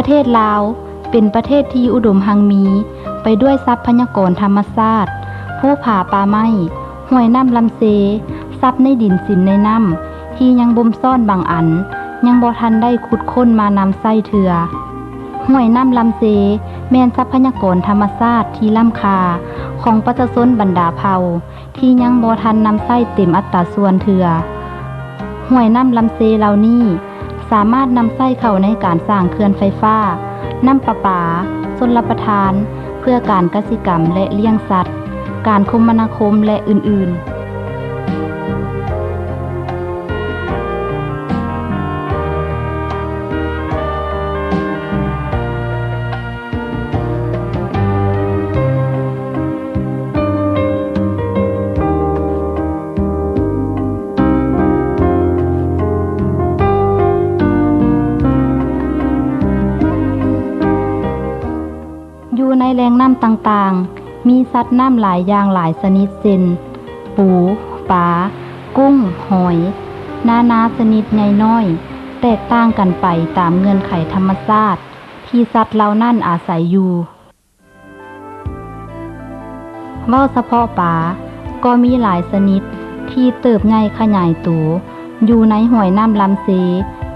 ประเทศลาวเป็นประเทศที่อุดมหังมีไปด้วยทรัพยากรธรรมชาติภูผาป่าไม้ห้วยน้ำลำเซทรัพย์ในดินสินในน้ำที่ยังบ่มซ่อนบางอันยังบ่ทันได้ขุดค้นมานำไส้เถื่อห้วยน้ำลำเซแม่นทรัพยากรธรรมชาติที่ล้ำค่าของประชาชนบรรดาเผ่าที่ยังบ่ทันนำไส้เต็มอัตราส่วนเถื่อห้วยน้ำลำเซเหล่านี้สามารถนำไส้เข้าในการสร้างเขื่อนไฟฟ้าน้ำประปาชลประทานเพื่อการกสิกรรมและเลี้ยงสัตว์การคมนาคมและอื่นๆอยู่ในแหล่งน้ำต่างๆมีสัตว์น้ำหลายอย่างหลายชนิดเช่นปูปลากุ้งหอยนาชนิดใหญ่น้อยแตกต่างกันไปตามเงื่อนไขธรรมชาติที่สัตว์เหล่านั้นอาศัยอยู่เว้าเฉพาะปลาก็มีหลายชนิดที่เติบใหญ่ขยายตัวอยู่ในห้วยน้ำลำเซ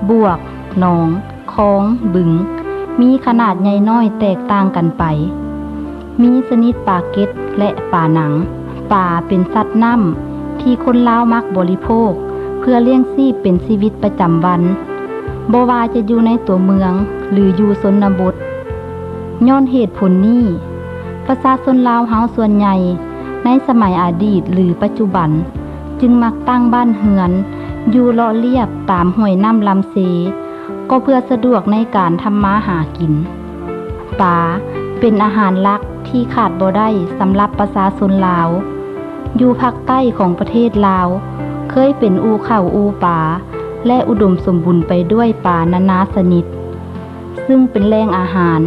บวกหนองคลองบึงมีขนาดใหญ่น้อยแตกต่างกันไปมีชนิดปลาเก็ดและปลาหนังปลาเป็นสัตว์น้ำที่คนลาวมักบริโภคเพื่อเลี้ยงชีพเป็นชีวิตประจำวันบ่ว่าจะอยู่ในตัวเมืองหรืออยู่ชนบทย้อนเหตุผลนี้ประชาชนลาวเฮาส่วนใหญ่ในสมัยอดีตหรือปัจจุบันจึงมักตั้งบ้านเฮือนอยู่เลาะเลียบตามห้วยน้ำลำเซก็เพื่อสะดวกในการทำมาหากินปลาเป็นอาหารหลักที่ขาดบ่ได้สำหรับประชาชนลาวอยู่ภาคใต้ของประเทศลาวเคยเป็นอู่ข้าวอู่ปลาและอุดมสมบูรณ์ไปด้วยปลานานาชนิดซึ่งเป็นแหล่งอาหาร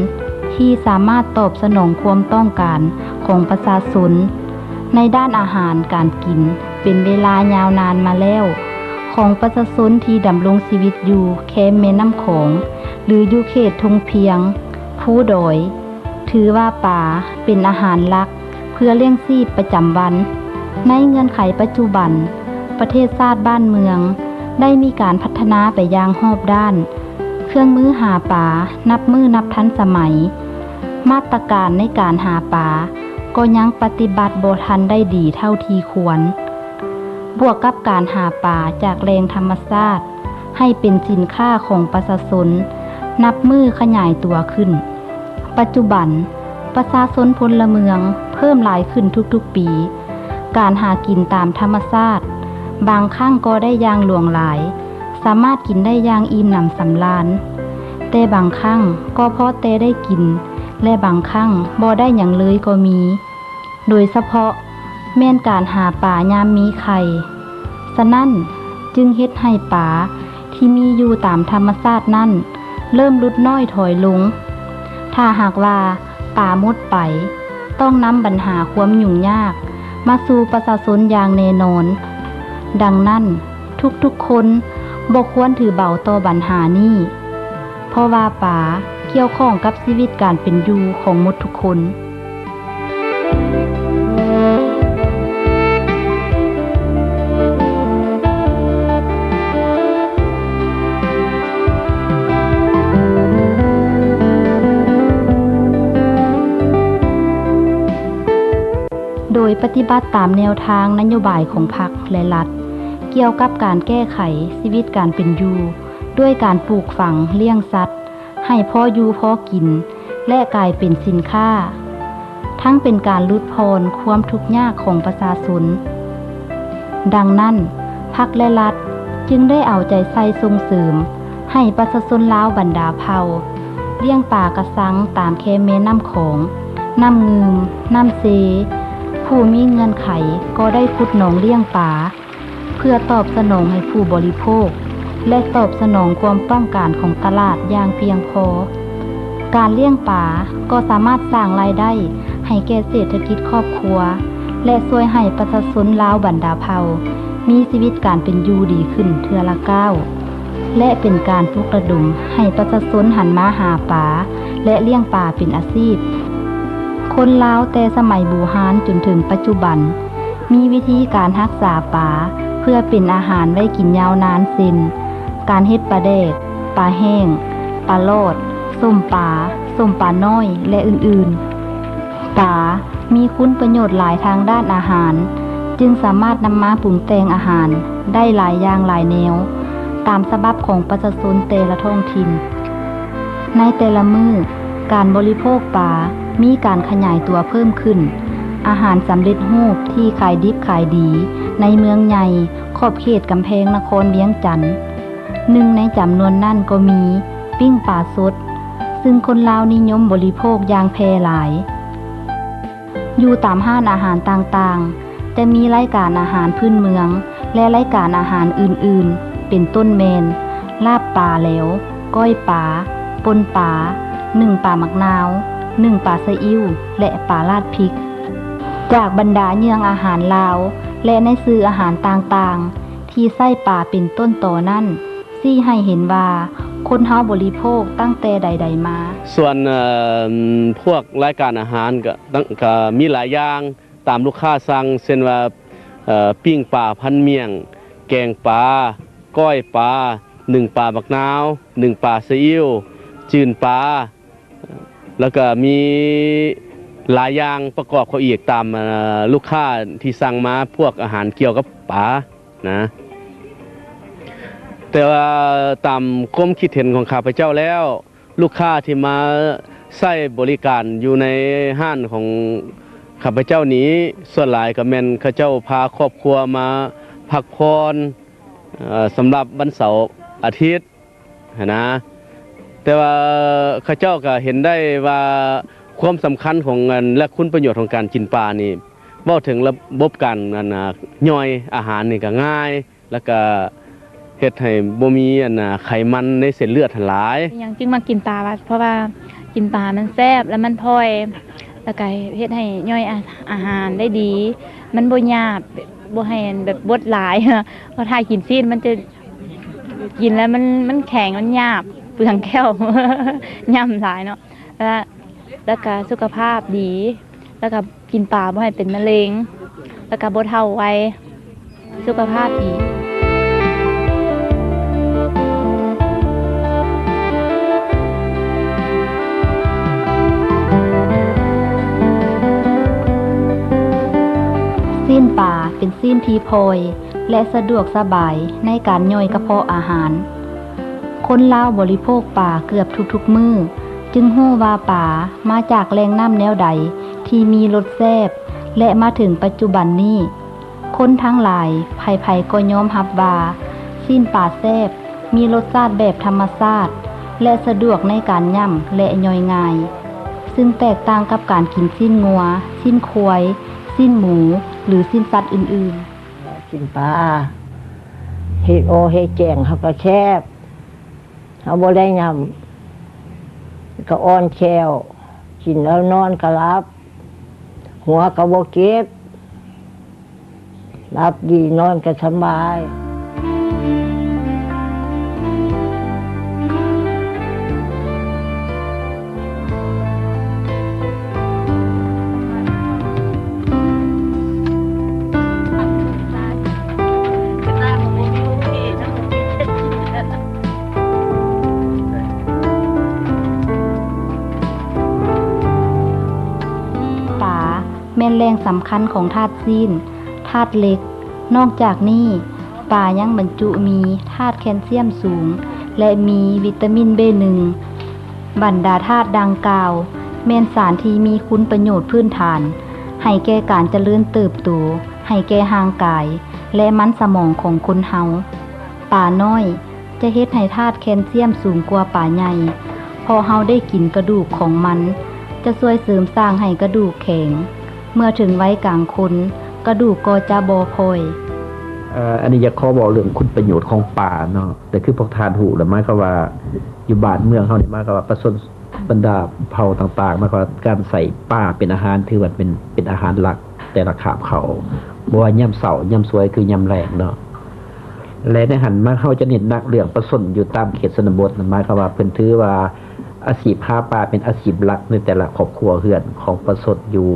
ที่สามารถตอบสนองความต้องการของประชาชนในด้านอาหารการกินเป็นเวลายาวนานมาแล้วของประชาชนที่ดำรงชีวิตอยู่แคมแม่น้ำโขงหรืออยู่เขตทงเพียงภูดอยถือว่าปลาเป็นอาหารหลักเพื่อเลี้ยงชีพประจำวันในเงื่อนไขปัจจุบันประเทศชาติบ้านเมืองได้มีการพัฒนาไปอย่างรอบด้านเครื่องมือหาปลานับมือนับทันสมัยมาตรการในการหาปลาก็ยังปฏิบัติบ่ทันได้ดีเท่าที่ควรบวกกับการหาปลาจากแหล่งธรรมชาติให้เป็นสินค้าของประชาชนนับมือขยายตัวขึ้นปัจจุบันประชาชนพลเมืองเพิ่มหลายขึ้นทุกๆปีการหากินตามธรรมชาติบางครั้งก็ได้อย่างหลวงหลายสามารถกินได้อย่างอิ่มหนำสำราญแต่บางครั้งก็พอแต่ได้กินและบางครั้งบ่ได้หยังเลยก็มีโดยเฉพาะแม่นการหาปลายามมีไข่ฉะนั้นจึงเฮ็ดให้ปลาที่มีอยู่ตามธรรมชาตินั้นเริ่มลดน้อยถอยลงถ้าหากว่าปลาหมดไปต้องนำปัญหาความยุ่งยากมาสู่ประชาชนอย่างแน่นอนดังนั้นทุกๆคนบ่ควรถือเบาต่อปัญหานี้เพราะว่าปลาเกี่ยวข้องกับชีวิตการเป็นอยู่ของมนุษย์ทุกคนโดยปฏิบัติตามแนวทางนโยบายของพรรคและรัฐเกี่ยวกับการแก้ไขชีวิตการเป็นอยู่ด้วยการปลูกฝังเลี้ยงสัตว์ให้พออยู่พอกินและกลายเป็นสินค้าทั้งเป็นการลดพรความทุกข์ยากของประชาชนดังนั้นพรรคและรัฐจึงได้เอาใจใส่ส่งเสริมให้ประชาชนลาวบรรดาเผ่าเลี้ยงปลากระสังตามแคมแม่น้ำโขงน้ำงืมน้ำเซผู้มีเงื่อนไขก็ได้ขุดหนองเลี้ยงปลาเพื่อตอบสนองให้ผู้บริโภคและตอบสนองความต้องการของตลาดอย่างเพียงพอการเลี้ยงปลาก็สามารถสร้างรายได้ให้แก่เศรษฐกิจครอบครัวและช่วยให้ประชาชนลาวบรรดาเผ่ามีชีวิตการเป็นอยู่ดีขึ้นเทื่อละก้าว และเป็นการปลุกระดมให้ประชาชนหันมาหาปลาและเลี้ยงปลาเป็นอาชีพคนลาวแต่สมัยโบราณจนถึงปัจจุบันมีวิธีการรักษาปลาเพื่อเป็นอาหารไว้กินยาวนานเช่นการเฮ็ดปลาแดกปลาแห้งปลาโลดส้มปลาน้อยและอื่นๆปลามีคุณประโยชน์หลายทางด้านอาหารจึงสามารถนำมาปรุงแต่งอาหารได้หลายอย่างหลายแนวตามฉบับของประชาชนแต่ละท้องถิ่นในแต่ละมื้อการบริโภคปลามีการขยายตัวเพิ่มขึ้นอาหารสำเร็จรูปที่ขายดิบขายดีในเมืองใหญ่ขอบเขตกำแพงนครเวียงจันทน์หนึ่งในจำนวนนั่นก็มีปิ้งปลาสดซึ่งคนลาวนิยมบริโภคอย่างแพร่หลายอยู่ตามห้านอาหารต่างๆจะมีรายการอาหารพื้นเมืองและรายการอาหารอื่นๆเป็นต้นแมนลาบปลาแหลวก้อยปลาปนปลานึ่งปลาหมักนาวนึ่งปลาซีอิ๊วและปลาราดพริกจากบรรดาเยื่องอาหารลาวและในสื่ออาหารต่างๆที่ใส่ปลาเป็นต้นตอนั่นซี่ให้เห็นว่าคนเฮาบริโภคตั้งแต่ใดๆมาส่วนพวกรายการอาหารก็มีหลายอย่างตามลูกค้าสั่งเช่นว่าปิ้งปลาพันเมี่ยงแกงปลาก้อยปลานึ่งปลาบักนาวนึ่งปลาซีอิ๊วจืนปลาแล้วก็มีหลายอย่างประกอบเขาอีกตามลูกค้าที่สั่งมาพวกอาหารเกี่ยวกับปลานะแต่ว่าตามความคิดเห็นของข้าพเจ้าแล้วลูกค้าที่มาใช้บริการอยู่ในห้างของข้าพเจ้านี้ส่วนหลายก็แม่นเขาเจ้าพาครอบครัวมาพักผ่อนสำหรับวันเสาร์อาทิตย์นะแต่ว่าข้าเจ้าก็เห็นได้ว่าความสำคัญของเงินและคุณประโยชน์ของการกินปลานี่เว้าถึงระบบการย่อยอาหารนี่ก็ง่ายแล้วก็เฮ็ดให้บ่มีไขมันในเส้นเลือดหลายยังจึงมากินปลาเพราะว่ากินปลามันแซ่บแล้วมันพลอยแล้วก็เฮ็ดให้ย่อยอาหารได้ดีมันบ่ยากบ่ให้แบบบดหลายเพราะถ้ากินซีดมันจะกินแล้วมันแข็งมันหยาบเปลืองแก้วย่ำหลายเนาะแล้วก็สุขภาพดีแล้วก็กินปลาบ่ให้เป็นมะเร็งแล้วก็บ่เฒ่าไวสุขภาพดีซีนปลาเป็นซีนที่พลอยและสะดวกสบายในการย่อยกระเพาะอาหารคนลาวบริโภคปลาเกือบทุกๆมื้อจึงรู้ว่าปลามาจากแหล่งน้ำแนวใดที่มีรสแซ่บและมาถึงปัจจุบันนี้คนทั้งหลายไผๆก็ยอมรับว่าซีนปลาแซ่บมีรสชาติแบบธรรมชาติและสะดวกในการย่ำและย่อยง่ายซึ่งแตกต่างกับการกินซีนงัวซีนควายซีนหมูหรือซีนสัตว์อื่นๆกินปลาเฮ็ดเฮ็ดแกงเขาก็แซ่บเขาบ่ได้ยำก็อ่อนแควกินแล้วนอนก็หลับหัวก็บ่เก็บหลับดีนอนก็สบายแม่นแรงสำคัญของธาตุซีนธาตุเหล็กนอกจากนี้ปลายังบรรจุมีธาตุแคลเซียมสูงและมีวิตามิน B1 บรรดาธาตุดังกล่าวแม่นสารที่มีคุณประโยชน์พื้นฐานให้แก่การเจริญเติบโตให้แก่ร่างกายและมันสมองของคนเฮาปลาน้อยจะเฮ็ดให้ธาตุแคลเซียมสูงกว่าปลาใหญ่พอเฮาได้กินกระดูกของมันจะช่วยเสริมสร้างให้กระดูกแข็งเมื่อถึงวัยกลางคนกระดูกก็จะบ่พอยอันนี้อยากขอบอกเรื่องคุณประโยชน์ของป่าเนาะแต่คือพวกทานหูแล้วหมายความว่าอยู่บ้านเมืองเฮานี่หมายความว่าประชาชนบรรดาเผ่าต่างๆหมายความว่าการใส่ป่าเป็นอาหารถือว่าเป็นอาหารหลักแต่ละคาบเขาบ่ว่าย่ำเช้าย่ำสวยคือย่ำแลงเนาะ และในหันมาเขาจะเน้นหนักเรื่องประสนอยู่ตามเขตชนบทหมายความว่าเพิ่นถือว่าอาชีพหาปลาเป็นอาชีพหลักในแต่ละครอบครัวเฮือนของประสนอยู่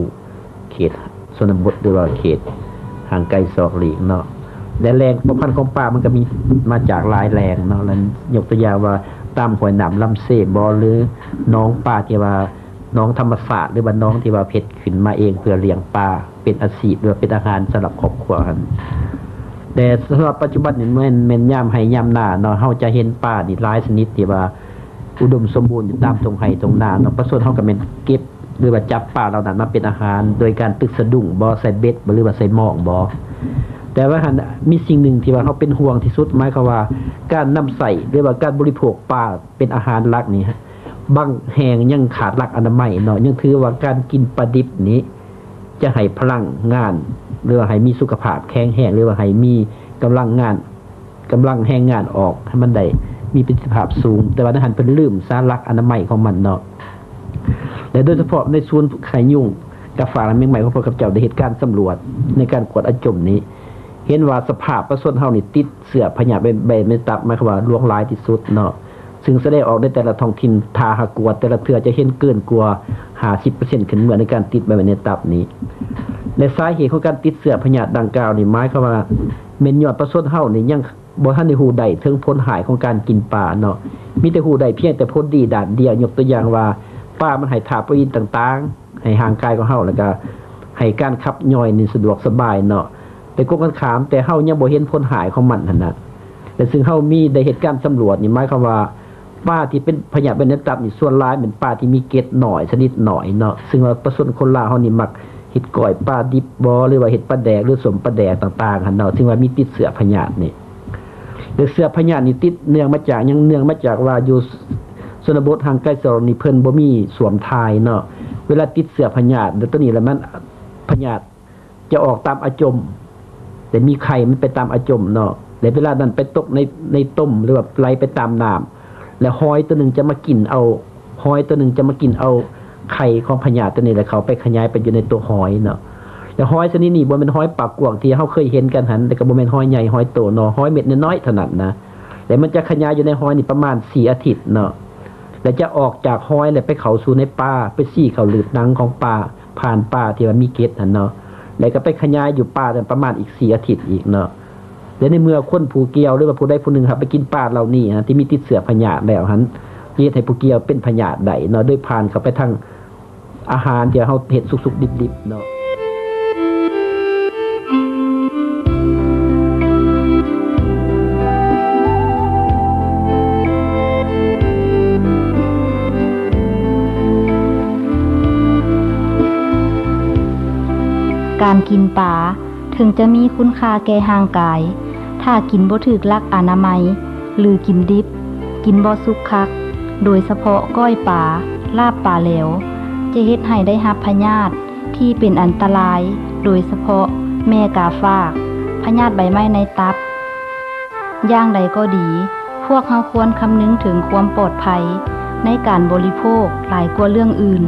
เขตชนบทหรือว่าเขตห่างไกลศอกหลีกเนาะและแรงประพันธ์ของปลามันก็มีมาจากหลายแรงเนาะแล้วยกตัวอย่างว่าตามห้วยน้ำลำเสบ่หรือน้องปลาที่ว่าน้องธรรมศาสตร์หรือว่าน้องที่ว่าเพชรขึ้นมาเองเพื่อเลี้ยงปลาเป็นอาชีพหรือเป็นอาหารสำหรับครอบครัวกันแต่สำหรับปัจจุบันนี่แม่นยามให้ยามหน้าเนาะเฮาจะเห็นปลานี่หลายชนิดที่ว่าอุดมสมบูรณ์อยู่ตามตรงไห้ตรงนาเนาะเพราะส่วนเฮาก็แม่นเก็บหรือว่าจับปลาเหล่านั้นมาเป็นอาหารโดยการตึกสะดุ้งบ่ใส่เบ็ดบ่หรือว่าใส่หม้องบ่แต่ว่าหันมีสิ่งหนึ่งที่ว่าเฮาเป็นห่วงที่สุดหมายความว่าการนำใส่หรือว่าการบริโภคปลาเป็นอาหารหลักนี่ฮะบางแห่งยังขาดหลักอนามัยเนาะยังถือว่าการกินปลาดิบนี้จะให้พลังงานหรือว่าให้มีสุขภาพแข็งแรงหรือว่าให้มีกำลังแรงงานออกให้มันได้มีประสิทธิภาพสูงแต่ว่าหันเป็นลืมสาระอนามัยของมันเนาะและโดยเฉพาะในส่วนไข่ยุ่งกับฝาและเมียงใหม่ของพวกกับเจ้าได้เหตุการณ์สำรวจในการกวดอาจมนี้เห็นว่าสภาพประสนเฮานี่ติดเสื้อพญาใบไม่ตับหมายความว่าล่วงหลายที่สุดเนาะซึ่งแสดงออกในแต่ละท้องถิ่นทาหากวดแต่ละเทื่อจะเห็นเกินกว่า 50% ขึ้นเมื่อในการติดใบในตับนี้และสาเหตุของการติดเสื้อพญาดังกล่าวนี่หมายความว่าเม่นยอดประสนเฮานี่ยังบ่ทันได้ฮู้ใดถึงผลหายของการกินปลาเนาะมีแต่ฮู้ใดเพียงแต่ผลดีด้านเดียวยกตัวอย่างว่าปลามันให้ธาตุโปรตีนต่างๆให้ร่างกายของเฮาแล้วก็ให้การขับย่อยนี่สะดวกสบายเนาะแต่กกันขามแต่เฮายังบ่เห็นผลหายของมันหั่นน่ะแต่ซึ่งเฮามีได้เหตุการณ์สำรวจนี่หมายความว่าปลาที่เป็นพยาธิในตับนี่ส่วนหลายเป็นปลาที่มีเกล็ดหน่อยชนิดหน่อยเนาะซึ่งว่าประชาชนคนลาวเฮานี่มักเฮ็ดก้อยปลาดิบบ่หรือว่าเฮ็ดปลาแดกหรือสมปลาแดกต่างๆหั่นเนาะซึ่งว่ามีติดเชื้อพยาธินี่เสื้อพญานี่ติดเนื่องมาจากว่าอยู่ชนบททางใกล้ศอกนี่เพิ่นบ่มีสวมทายเนาะเวลาติดเสื้อพญาแล้วตัวนี้แล้วมันพญาจะออกตามอาจมแต่มีไข่มันไปตามอาจมเนาะแล้วเวลานั้นไปตกในต้มหรือว่าไหลไปตามน้ำแล้วหอยตัวนึงจะมากินเอาไข่ของพญาตัวนี้แล้วเขาไปขยายไปอยู่ในตัวหอยเนาะแต่หอยชนิดนี้บ่แม่นหอยปากกว้างที่เฮาเคยเห็นกันหั่นแต่ก็บ่แม่นหอยใหญ่หอยโตเนาะหอยเม็ดน้อยๆเท่านั้นนะแต่มันจะขยายอยู่ในหอยนี่ประมาณ4อาทิตย์เนาะแล้วจะออกจากหอยแล้วไปเข้าสู่ในปลาไปซี่เข้าหลืบหนังของปลาผ่านปลาที่ว่ามีเกล็ดหั่นเนาะแล้วก็ไปขยายอยู่ปลาประมาณอีก4อาทิตย์อีกเนาะแล้วในเมื่อคนผู้เกี่ยวหรือว่าผู้ใดผู้หนึงครับไปกินปลาเหล่านี้ฮะที่มีติดเชื้อพยาธิแล้วหั่นเฮ็ดให้ผู้เกี่ยวเป็นพยาธิได้เนาะโดยผ่านเข้าไปทางอาหารที่เฮาเฮ็ดสุกๆดิบๆเนาะการกินปลาถึงจะมีคุณค่าแก่ร่างกายถ้ากินบ่ถูกหลักอนามัยหรือกินดิบกินบ่สุกคักโดยเฉพาะก้อยปลาลาบปลาแล้วจะเฮ็ดให้ได้รับพยาธิที่เป็นอันตรายโดยเฉพาะแม่กาฝากพยาธิใบไม้ในตับอย่างใดก็ดีพวกเราควรคำนึงถึงความปลอดภัยในการบริโภคหลายกว่าเรื่องอื่น